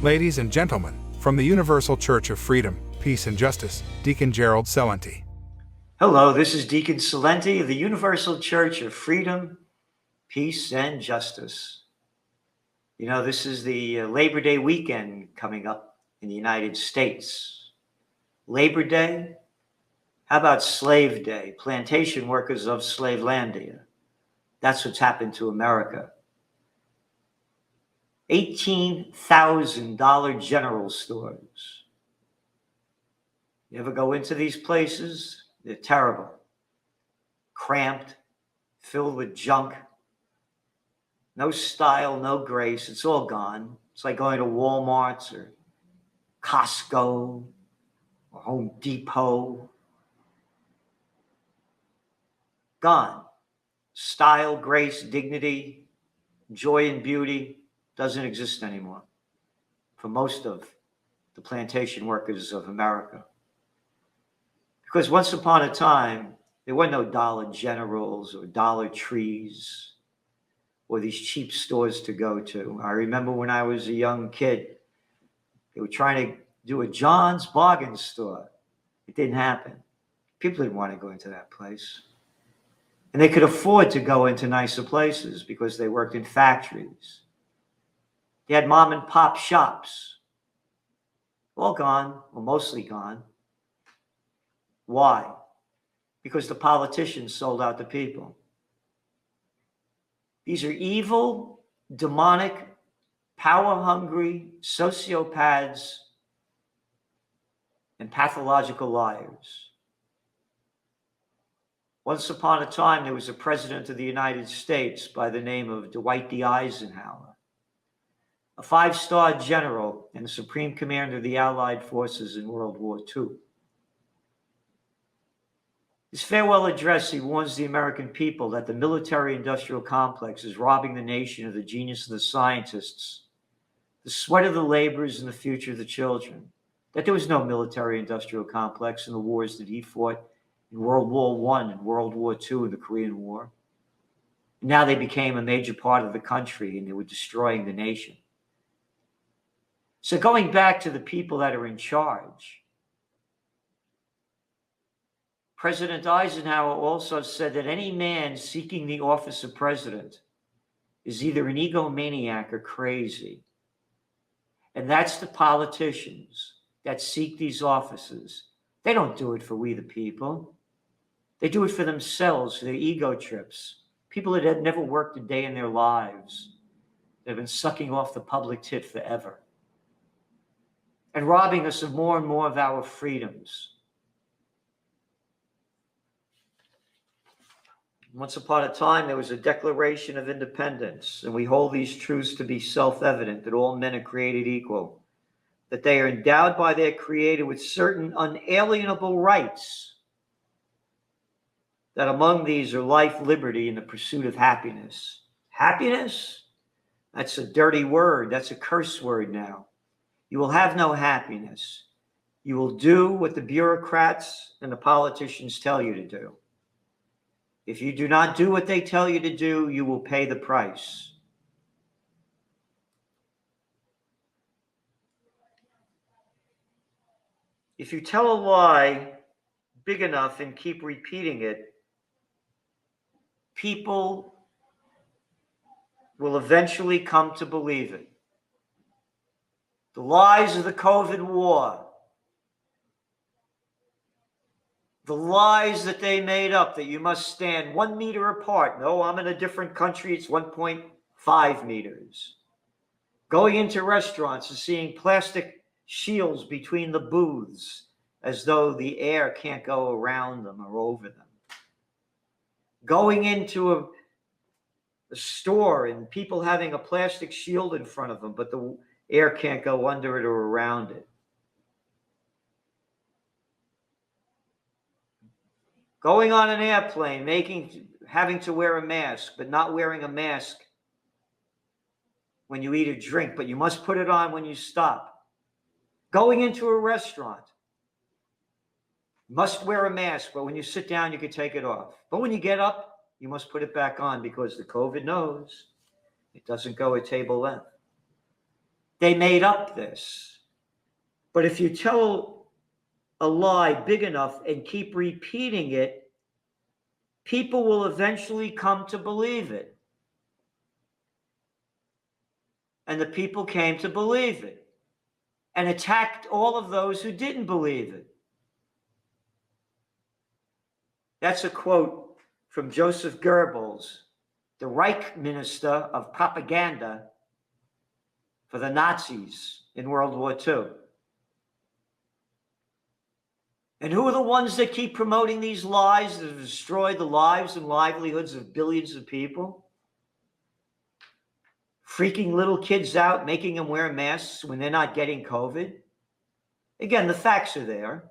Ladies and gentlemen, from the Universal Church of Freedom, Peace and Justice, Deacon Gerald Celente. Hello, this is Deacon Celente of the Universal Church of Freedom, Peace and Justice. You know, this is the Labor Day weekend coming up in the United States. Labor Day? How about Slave Day? Plantation workers of Slavelandia. That's what's happened to America. $18,000 general stores. You ever go into these places? They're terrible. Cramped, filled with junk. No style, no grace. It's all gone. It's like going to Walmart's or Costco or Home Depot. Gone. Style, grace, dignity, joy and beauty doesn't exist anymore for most of the plantation workers of America. Because once upon a time, there were no Dollar Generals or Dollar Trees or these cheap stores to go to. I remember when I was a young kid, they were trying to do a John's bargain store. It didn't happen. People didn't want to go into that place. And they could afford to go into nicer places because they worked in factories. They had mom and pop shops. All gone, or mostly gone. Why? Because the politicians sold out the people. These are evil, demonic, power-hungry sociopaths and pathological liars. Once upon a time, there was a president of the United States by the name of Dwight D. Eisenhower, a five-star general and the supreme commander of the Allied forces in World War II. His farewell address, he warns the American people that the military-industrial complex is robbing the nation of the genius of the scientists, the sweat of the laborers, and the future of the children. That there was no military-industrial complex in the wars that he fought in World War I and World War II and the Korean War. And now they became a major part of the country and they were destroying the nation. So going back to the people that are in charge, President Eisenhower also said that any man seeking the office of president is either an egomaniac or crazy. And that's the politicians that seek these offices. They don't do it for we the people. They do it for themselves, for their ego trips. People that had never worked a day in their lives. They've been sucking off the public tit forever and robbing us of more and more of our freedoms. Once upon a time, there was a Declaration of Independence, and we hold these truths to be self-evident, that all men are created equal, that they are endowed by their Creator with certain unalienable rights, that among these are life, liberty, and the pursuit of happiness. Happiness? That's a dirty word. That's a curse word now. You will have no happiness. You will do what the bureaucrats and the politicians tell you to do. If you do not do what they tell you to do, you will pay the price. If you tell a lie big enough and keep repeating it, people will eventually come to believe it. The lies of the COVID war, the lies that they made up that you must stand 1 meter apart. No, I'm in a different country. It's 1.5 meters. Going into restaurants and seeing plastic shields between the booths as though the air can't go around them or over them. Going into a store and people having a plastic shield in front of them, but the air can't go under it or around it. Going on an airplane, having to wear a mask, but not wearing a mask when you eat or drink, but you must put it on when you stop. Going into a restaurant, must wear a mask, but when you sit down, you can take it off. But when you get up, you must put it back on because the COVID knows it doesn't go at table length. They made up this. But if you tell a lie big enough and keep repeating it, people will eventually come to believe it. And the people came to believe it and attacked all of those who didn't believe it. That's a quote from Joseph Goebbels, the Reich Minister of Propaganda for the Nazis in World War II. And who are the ones that keep promoting these lies that have destroyed the lives and livelihoods of billions of people? Freaking little kids out, making them wear masks when they're not getting COVID. Again, the facts are there.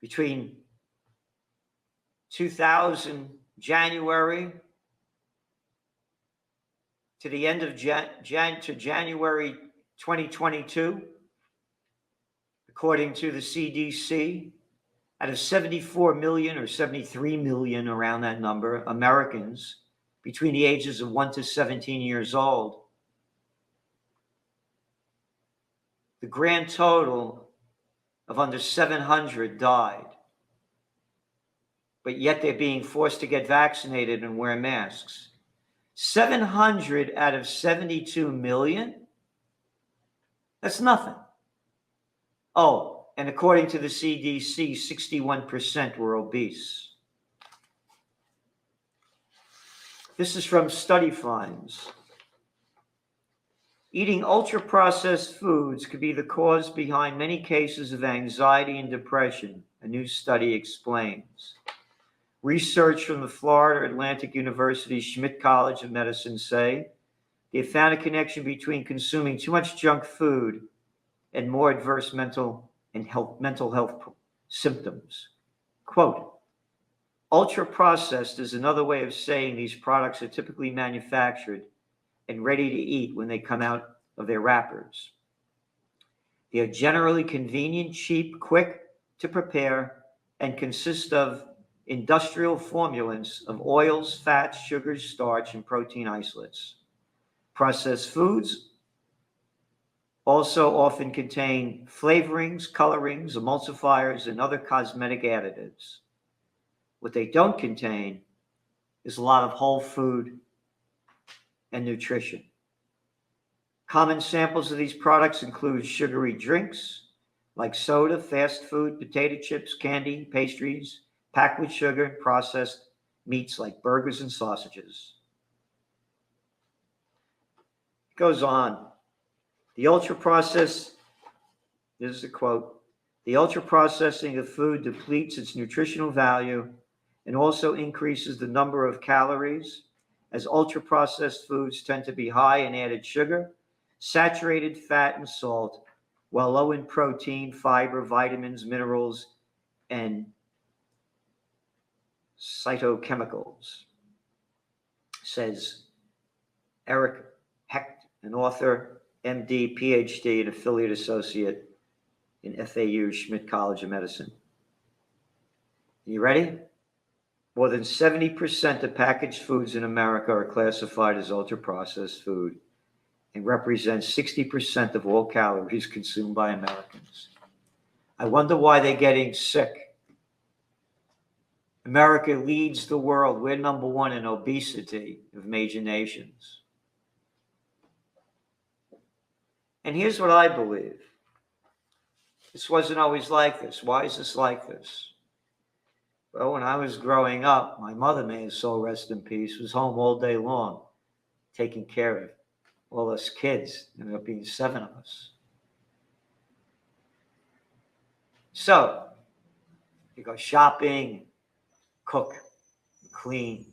Between 2000 January to the end of January 2022, according to the CDC, out of 74 million or 73 million, around that number, Americans between the ages of 1 to 17 years old, the grand total of under 700 died. But yet they're being forced to get vaccinated and wear masks. 700 out of 72 million? That's nothing. Oh, and according to the CDC, 61% were obese. This is from study finds. Eating ultra-processed foods could be the cause behind many cases of anxiety and depression, a new study explains. Research from the Florida Atlantic University Schmidt College of Medicine say they have found a connection between consuming too much junk food and more adverse mental health symptoms. Quote, ultra-processed is another way of saying these products are typically manufactured and ready to eat when they come out of their wrappers. They are generally convenient, cheap, quick to prepare, and consist of industrial formulants of oils, fats, sugars, starch, and protein isolates. Processed foods also often contain flavorings, colorings, emulsifiers, and other cosmetic additives. What they don't contain is a lot of whole food and nutrition. Common samples of these products include sugary drinks like soda, fast food, potato chips, candy, pastries, packed with sugar, and processed meats like burgers and sausages. It goes on. The ultra-processed, this is a quote, the ultra-processing of food depletes its nutritional value and also increases the number of calories, as ultra-processed foods tend to be high in added sugar, saturated fat, and salt, while low in protein, fiber, vitamins, minerals, and phytochemicals, says Eric Hecht, an author, MD, PhD, and affiliate associate in FAU Schmidt College of Medicine. You ready? More than 70% of packaged foods in America are classified as ultra-processed food and represent 60% of all calories consumed by Americans. I wonder why they're getting sick. America leads the world. We're number one in obesity of major nations. And here's what I believe. This wasn't always like this. Why is this like this? Well, when I was growing up, my mother, may her soul rest in peace, was home all day long, taking care of all us kids. There ended up being 7 of us. So, you go shopping, cook, clean.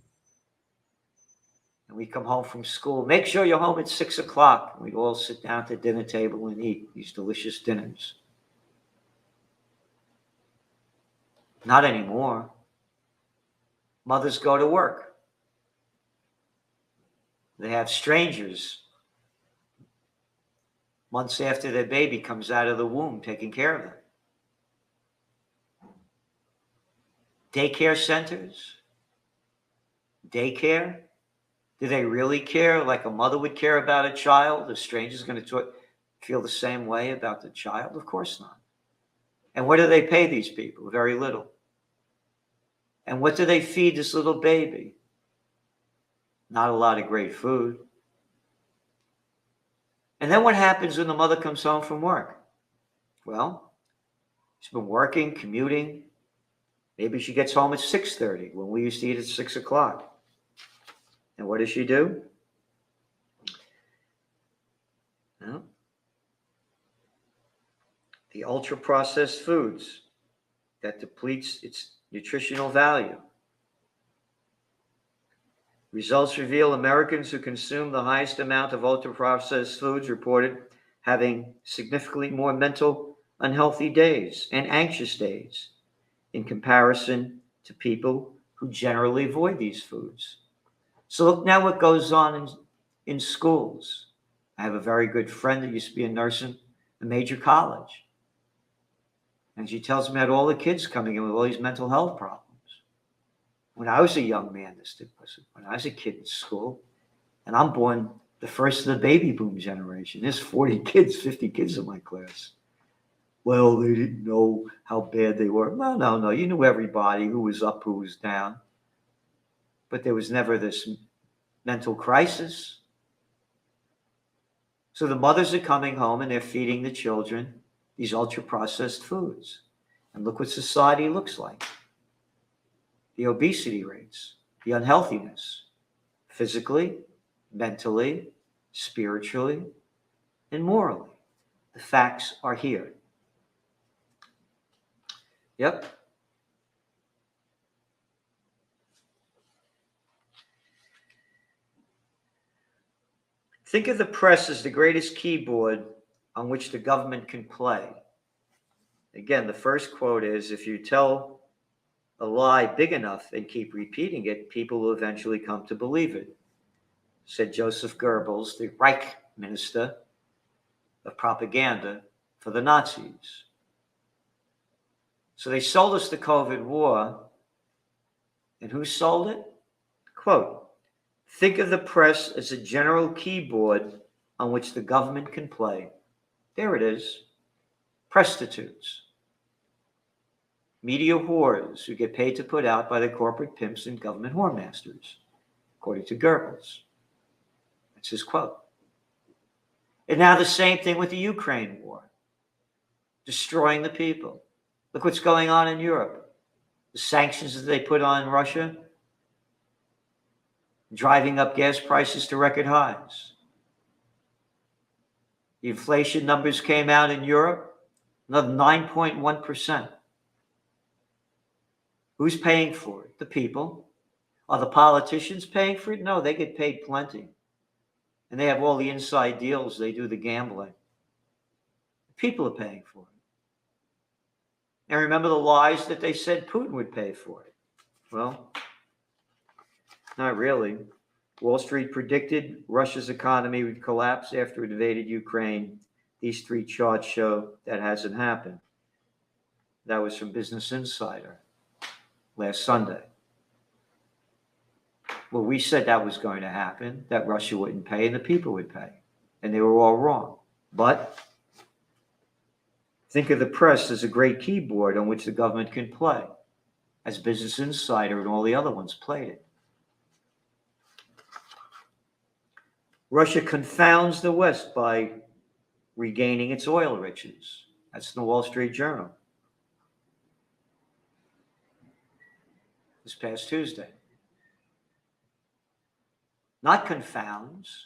And we come home from school. Make sure you're home at 6 o'clock. We'd all sit down at the dinner table and eat these delicious dinners. Not anymore. Mothers go to work. They have strangers months after their baby comes out of the womb taking care of them. Daycare centers, daycare, Do they really care like a mother would care about a child? A stranger's going to feel the same way about the child? Of course not. And what do they pay these people? Very little. And what do they feed this little baby? Not a lot of great food. And then what happens when the mother comes home from work? Well, she's been working, commuting. Maybe she gets home at 6:30 when we used to eat at 6 o'clock. And what does she do? Well, the ultra-processed foods that depletes its nutritional value. Results reveal Americans who consume the highest amount of ultra-processed foods reported having significantly more mental unhealthy days and anxious days in comparison to people who generally avoid these foods. So look now what goes on in schools. I have a very good friend that used to be a nurse in a major college. And she tells me about all the kids coming in with all these mental health problems. When I was a young man, when I was a kid in school, and I'm born the first of the baby boom generation. There's 40 kids, 50 kids in my class. Well, they didn't know how bad they were. No. You knew everybody, who was up, who was down. But there was never this mental crisis. So the mothers are coming home and they're feeding the children these ultra-processed foods. And look what society looks like. The obesity rates, the unhealthiness, physically, mentally, spiritually, and morally. The facts are here. Yep. Think of the press as the greatest keyboard on which the government can play. Again, the first quote is, if you tell a lie big enough and keep repeating it, people will eventually come to believe it, said Joseph Goebbels, the Reich minister of propaganda for the Nazis. So they sold us the COVID war. And who sold it? Quote, think of the press as a general keyboard on which the government can play. There it is. Prostitutes. Media whores who get paid to put out by the corporate pimps and government whoremasters, according to Goebbels. That's his quote. And now the same thing with the Ukraine war. Destroying the people. Look what's going on in Europe. The sanctions that they put on Russia, driving up gas prices to record highs. The inflation numbers came out in Europe, another 9.1%. Who's paying for it? The people. Are the politicians paying for it? No, they get paid plenty. And they have all the inside deals. They do the gambling. The people are paying for it. And remember the lies that they said Putin would pay for it? Well, not really. Wall Street predicted Russia's economy would collapse after it invaded Ukraine. These three charts show that hasn't happened. That was from Business Insider last Sunday. Well, we said that was going to happen, that Russia wouldn't pay and the people would pay. And they were all wrong. But think of the press as a great keyboard on which the government can play, as Business Insider and all the other ones played it. Russia confounds the West by regaining its oil riches. That's in the Wall Street Journal this past Tuesday. Not confounds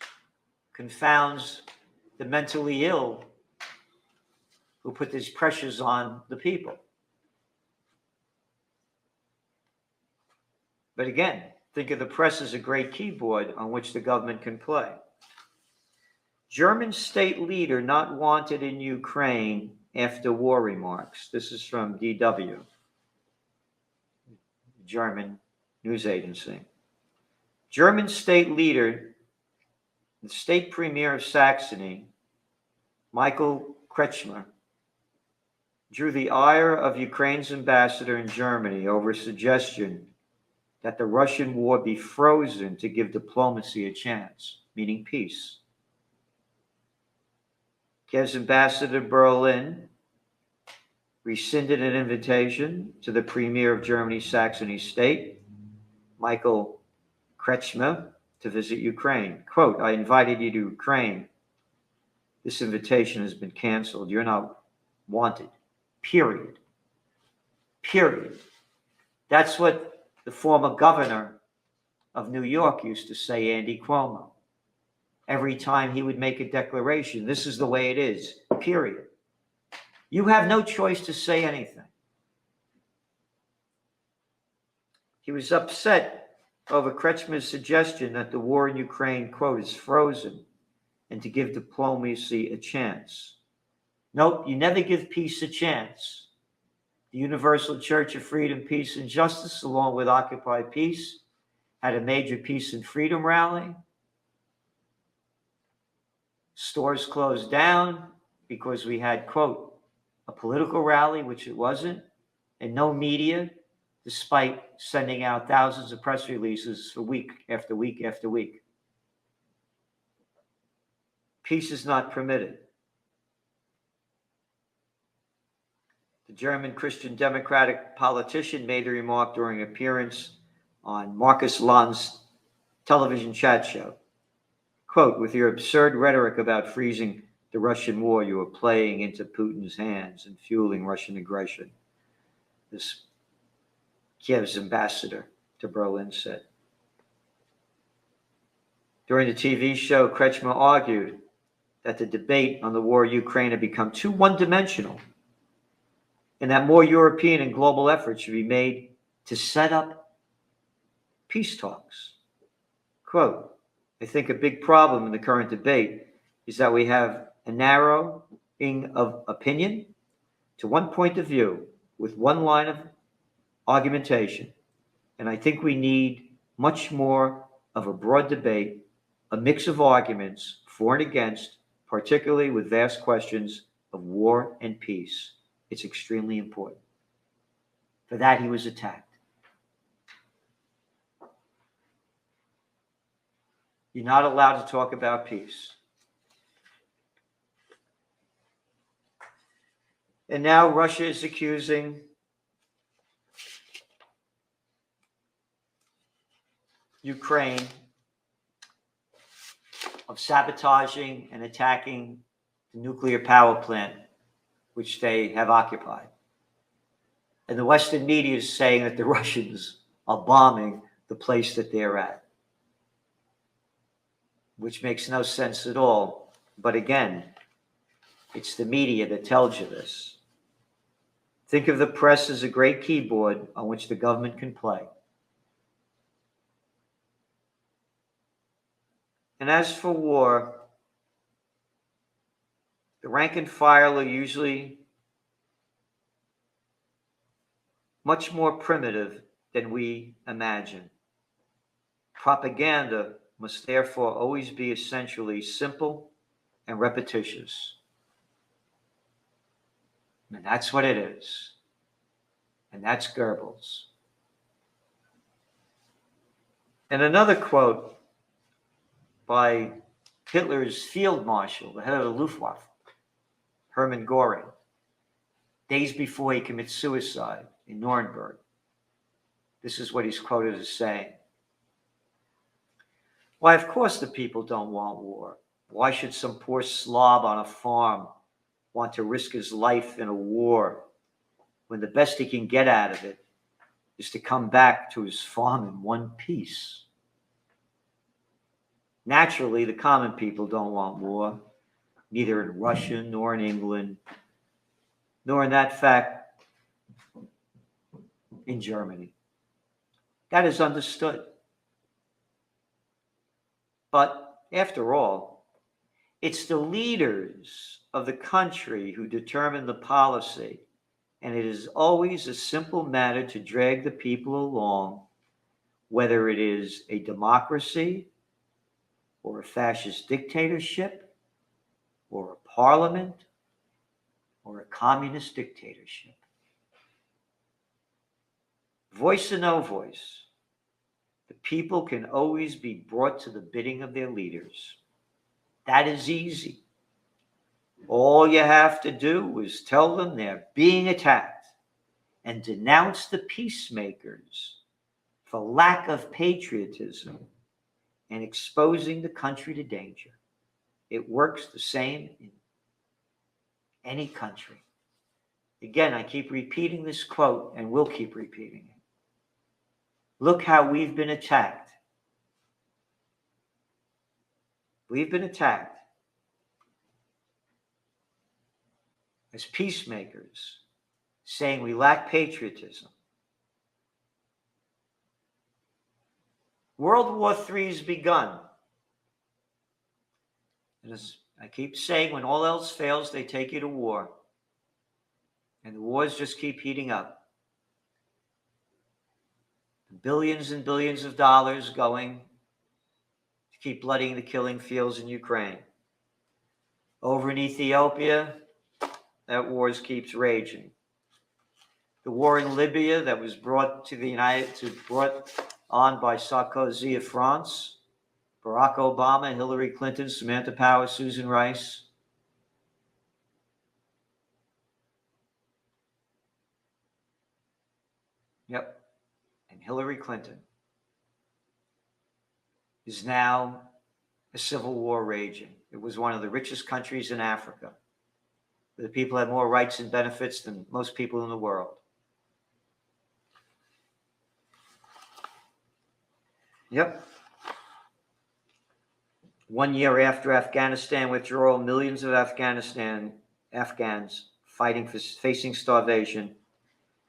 the mentally ill who put these pressures on the people. But again, think of the press as a great keyboard on which the government can play. German state leader not wanted in Ukraine after war remarks. This is from DW, German news agency. German state leader, the state premier of Saxony, Michael Kretschmer, drew the ire of Ukraine's ambassador in Germany over a suggestion that the Russian war be frozen to give diplomacy a chance, meaning peace. Kiev's ambassador to Berlin rescinded an invitation to the Premier of Germany's Saxony state, Michael Kretschmer, to visit Ukraine. Quote, I invited you to Ukraine. This invitation has been canceled. You're not wanted. Period. Period. That's what the former governor of New York used to say, Andy Cuomo. Every time he would make a declaration, this is the way it is. Period. You have no choice to say anything. He was upset over Kretschmer's suggestion that the war in Ukraine, quote, is frozen and to give diplomacy a chance. Nope, you never give peace a chance. The Universal Church of Freedom, Peace, and Justice, along with Occupy Peace, had a major peace and freedom rally. Stores closed down because we had, quote, a political rally, which it wasn't, and no media, despite sending out thousands of press releases for week after week after week. Peace is not permitted. The German Christian Democratic politician made the remark during an appearance on Marcus Lanz's television chat show. Quote, with your absurd rhetoric about freezing the Russian war, you are playing into Putin's hands and fueling Russian aggression, this Kiev's ambassador to Berlin said. During the TV show, Kretschmer argued that the debate on the war in Ukraine had become too one-dimensional and that more European and global efforts should be made to set up peace talks. Quote, I think a big problem in the current debate is that we have a narrowing of opinion to one point of view with one line of argumentation. And I think we need much more of a broad debate, a mix of arguments for and against, particularly with vast questions of war and peace. It's extremely important. For that, he was attacked. You're not allowed to talk about peace. And now Russia is accusing Ukraine of sabotaging and attacking the nuclear power plant, which they have occupied. And the Western media is saying that the Russians are bombing the place that they're at, which makes no sense at all. But again, it's the media that tells you this. Think of the press as a great keyboard on which the government can play. And as for war, the rank and file are usually much more primitive than we imagine. Propaganda must therefore always be essentially simple and repetitious. And that's what it is. And that's Goebbels. And another quote by Hitler's field marshal, the head of the Luftwaffe, Hermann Göring, days before he commits suicide in Nuremberg. This is what he's quoted as saying. Why, of course the people don't want war. Why should some poor slob on a farm want to risk his life in a war when the best he can get out of it is to come back to his farm in one piece? Naturally, the common people don't want war, neither in Russia nor in England, nor in that fact in Germany. That is understood. But after all, it's the leaders of the country who determine the policy, and it is always a simple matter to drag the people along, whether it is a democracy or a fascist dictatorship or a parliament or a communist dictatorship. Voice or no voice, The people can always be brought to the bidding of their leaders. That is easy. All you have to do is tell them they're being attacked and denounce the peacemakers for lack of patriotism and exposing the country to danger. It works the same in any country. Again, I keep repeating this quote and will keep repeating it. Look how we've been attacked. We've been attacked as peacemakers, saying we lack patriotism. World War III has begun. And as I keep saying, when all else fails, they take you to war. And the wars just keep heating up. Billions and billions of dollars going to keep blooding the killing fields in Ukraine. Over in Ethiopia, that war keeps raging. The war in Libya that was brought on by Sarkozy of France, Barack Obama, Hillary Clinton, Samantha Power, Susan Rice. Yep. And Hillary Clinton is now a civil war raging. It was one of the richest countries in Africa. The people had more rights and benefits than most people in the world. Yep. 1 year after Afghanistan withdrawal, millions of Afghans facing starvation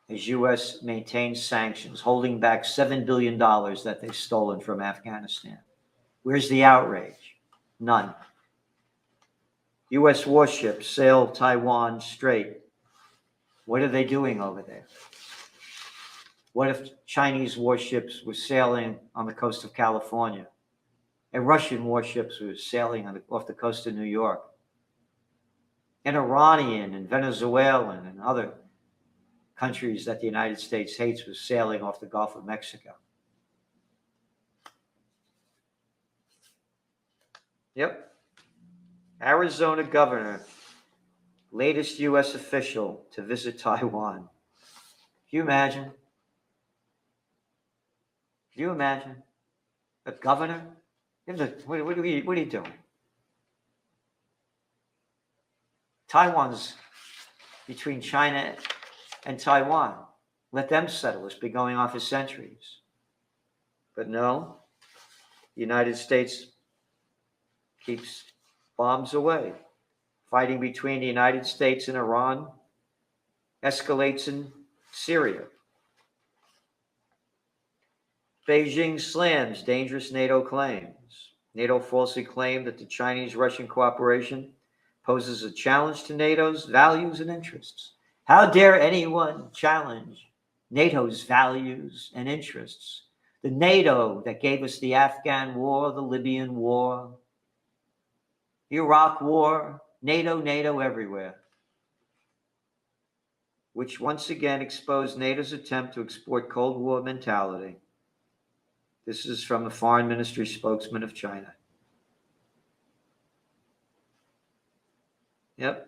as U.S. maintains sanctions, holding back $7 billion that they've stolen from Afghanistan. Where's the outrage? None. U.S. warships sail Taiwan Strait. What are they doing over there? What if Chinese warships were sailing on the coast of California and Russian warships were sailing off the coast of New York? And Iranian and Venezuelan and other countries that the United States hates was sailing off the Gulf of Mexico. Yep. Arizona governor, latest U.S. official to visit Taiwan. Can you imagine? Can you imagine? A governor? What are you doing? Taiwan's between China and Taiwan. Let them settle. It's been going on for centuries. But no, the United States keeps bombs away. Fighting between the United States and Iran escalates in Syria. Beijing slams dangerous NATO claims. NATO falsely claimed that the Chinese-Russian cooperation poses a challenge to NATO's values and interests. How dare anyone challenge NATO's values and interests? The NATO that gave us the Afghan war, the Libyan war, the Iraq war, NATO everywhere, which once again exposed NATO's attempt to export Cold War mentality. This is from the Foreign Ministry spokesman of China. Yep.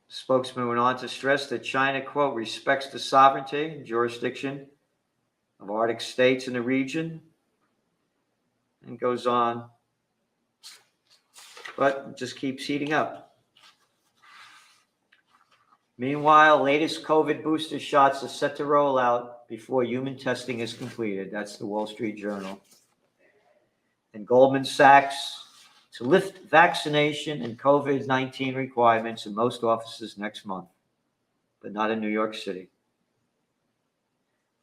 The spokesman went on to stress that China, quote, respects the sovereignty and jurisdiction of Arctic states in the region, and goes on, but it just keeps heating up. Meanwhile, latest COVID booster shots are set to roll out before human testing is completed. That's the Wall Street Journal. And Goldman Sachs to lift vaccination and COVID-19 requirements in most offices next month, but not in New York City.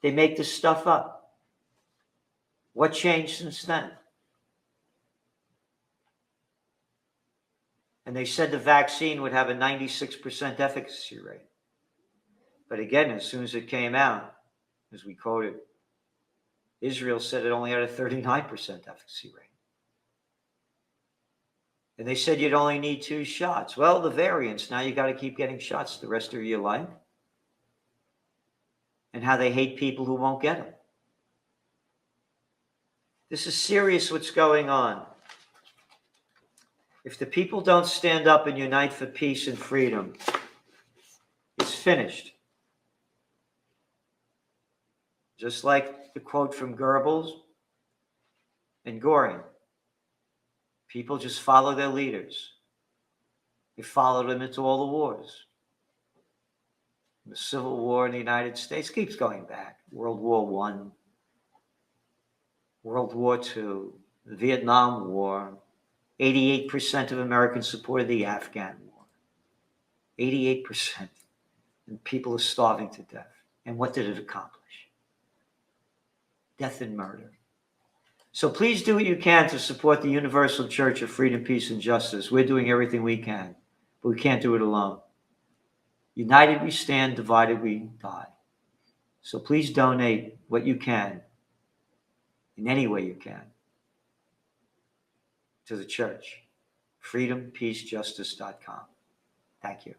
They make this stuff up. What changed since then? And they said the vaccine would have a 96% efficacy rate. But again, as soon as it came out, as we quoted, Israel said it only had a 39% efficacy rate. And they said you'd only need 2 shots. Well, the variants, now you got to keep getting shots the rest of your life. And how they hate people who won't get them. This is serious what's going on. If the people don't stand up and unite for peace and freedom, it's finished. Just like the quote from Goebbels and Goring, people just follow their leaders. They followed them into all the wars. The Civil War in the United States keeps going back. World War I, World War II, the Vietnam War. 88% of Americans supported the Afghan War. 88%. And people are starving to death. And what did it accomplish? Death and murder. So please do what you can to support the Universal Church of Freedom, Peace, and Justice. We're doing everything we can, but we can't do it alone. United we stand, divided we die. So please donate what you can, in any way you can, to the church. freedompeacejustice.com. Thank you.